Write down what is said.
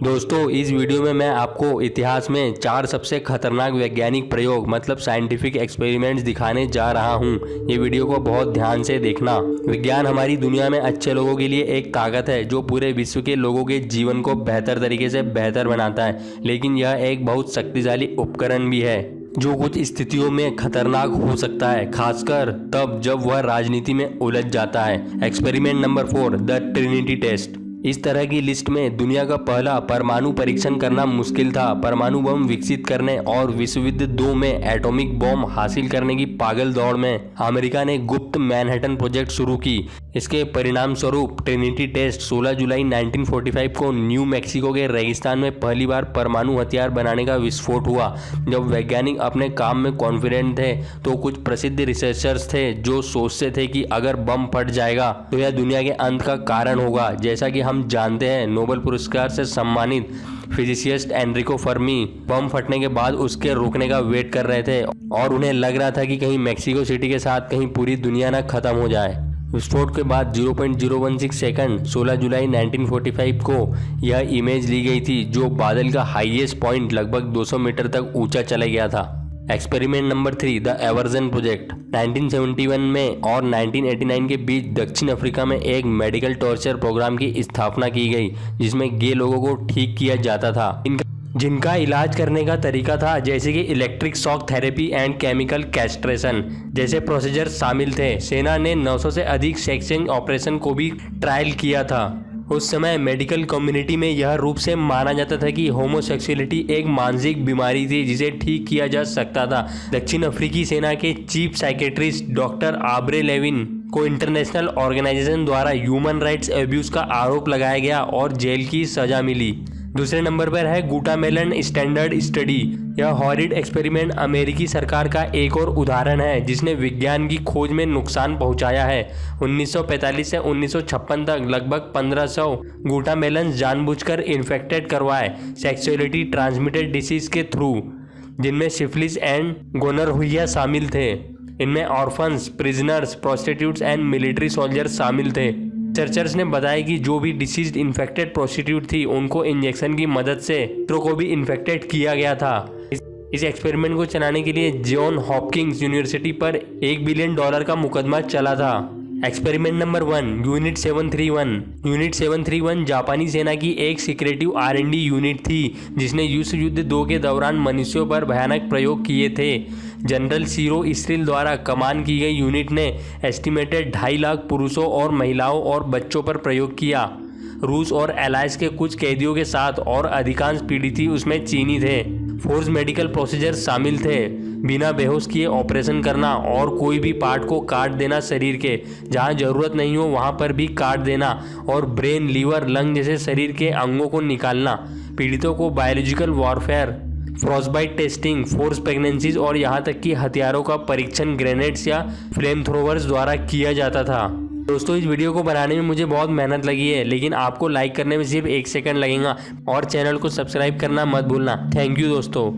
दोस्तों इस वीडियो में मैं आपको इतिहास में 4 सबसे खतरनाक वैज्ञानिक प्रयोग मतलब साइंटिफिक एक्सपेरिमेंट्स दिखाने जा रहा हूं। ये वीडियो को बहुत ध्यान से देखना। विज्ञान हमारी दुनिया में अच्छे लोगों के लिए एक ताकत है जो पूरे विश्व के लोगों के जीवन को बेहतर तरीके से बेहतर बनाता है, लेकिन यह एक बहुत शक्तिशाली उपकरण भी है जो कुछ स्थितियों में खतरनाक हो सकता है, खासकर तब जब वह राजनीति में उलझ जाता है। Experiment number 4, the Trinity test. इस तरह की लिस्ट में दुनिया का पहला परमाणु परीक्षण करना मुश्किल था। परमाणु बम विकसित करने और विश्व युद्ध 2 में एटॉमिक बम हासिल करने की पागल दौड़ में अमेरिका ने गुप्त मैनहट्टन प्रोजेक्ट शुरू की। इसके परिणाम स्वरूप ट्रिनिटी टेस्ट 16 जुलाई 1945 को न्यू मैक्सिको के रेगिस्तान में पहली बार परमाणु हथियार बनाने का विस्फोट हुआ। जब वैज्ञानिक अपने काम में कॉन्फिडेंट थे तो कुछ प्रसिद्ध रिसर्चर्स थे जो सोचते थे कि अगर बम फट जाएगा तो यह दुनिया के अंत का कारण होगा। जैसा कि हम जानते हैं, नोबेल पुरस्कार से सम्मानित फिजिसिस्ट एनरिको फर्मी बम फटने के बाद उसके रुकने का वेट कर रहे थे और उन्हें लग रहा था कि कहीं मैक्सिको सिटी के साथ कहीं पूरी दुनिया ना खत्म हो जाए। विस्फोट के बाद 0.016 सेकंड 16 जुलाई 1945 को यह इमेज ली गई थी जो बादल का हाईएस्ट पॉइंट लगभग 200 मीटर तक ऊंचा चला गया था। Experiment number 3, the aversion project. 1971 में और 1989 के बीच दक्षिण अफ्रीका में एक मेडिकल टॉर्चर प्रोग्राम की स्थापना की गई जिसमें गे लोगों को ठीक किया जाता था, जिनका इलाज करने का तरीका था जैसे कि electric shock therapy and chemical castration जैसे प्रोसीजर शामिल थे। सेना ने 900 से अधिक सेक्शन ऑपरेशन को भी ट्रायल किया था। उस समय मेडिकल कम्युनिटी में यह रूप से माना जाता था कि होमोसेक्सुअलिटी एक मानसिक बीमारी थी जिसे ठीक किया जा सकता था। दक्षिण अफ्रीकी सेना के चीफ साइकेट्रिस्ट डॉक्टर आब्रे लेविन को इंटरनेशनल ऑर्गेनाइजेशन द्वारा ह्यूमन राइट्स अब्यूज का आरोप लगाया गया और जेल की सजा मिली। दूसरे नंबर पर है गुटामेलन स्टैंडर्ड स्टडी। यह हॉरिड एक्सपेरिमेंट अमेरिकी सरकार का एक और उदाहरण है जिसने विज्ञान की खोज में नुकसान पहुंचाया है। 1945 से 1956 तक लगभग 1500 गुटामेलन जानबूझकर इन्फेक्टेड करवाए सेक्सुअलिटी ट्रांसमिटेड डिसीज के थ्रू, जिनमें सिफिलिस एंड गोनोरहुइया शामिल थे। इनमें orphans, prisoners, prostitutes and military soldiers शामिल थे। रिसर्चर्स ने बताया कि जो भी डिसीज्ड इन्फेक्टेड प्रोस्टिट्यूट थी उनको इंजेक्शन की मदद से दूसरों को भी इन्फेक्टेड किया गया था। इस एक्सपेरिमेंट को चलाने के लिए जॉन हॉपकिंस यूनिवर्सिटी पर $1 बिलियन का मुकदमा चला था। Experiment number 1, unit 731। यूनिट 731 जापानी सेना की एक सीक्रेटिव R&D यूनिट थी जिसने विश्व युद्ध 2 के दौरान मनुष्यों पर भयानक प्रयोग किए थे। जनरल सीरो इस्रिल द्वारा कमान की गई यूनिट ने एस्टिमेटेड 2.5 लाख पुरुषों और महिलाओं और बच्चों पर प्रयोग किया। रूस और एलाइज के कुछ कैदियों के साथ और अधिकांश पीड़ित उसमें चीनी थे। फोर्स मेडिकल प्रोसीजर शामिल थे, बिना बेहोश किए ऑपरेशन करना और कोई भी पार्ट को काट देना, शरीर के जहां जरूरत नहीं हो वहां पर भी काट देना और ब्रेन, लीवर, लंग जैसे शरीर के अंगों को निकालना। पीड़ितों को biological warfare, frostbite testing, force pregnancies और यहाँ तक कि हथियारों का परीक्षण ग्रेनेड्स या फ्लेम थ्रोवर्स द्वारा किया जाता था। दोस्तों इस वीडियो को बनाने में मुझे बहुत मेहनत लगी है, लेकिन आपको लाइक करने में सिर्फ 1 सेकंड लगेगा और चैनल को सब्सक्राइब करना मत भूलना। थैंक यू दोस्तों।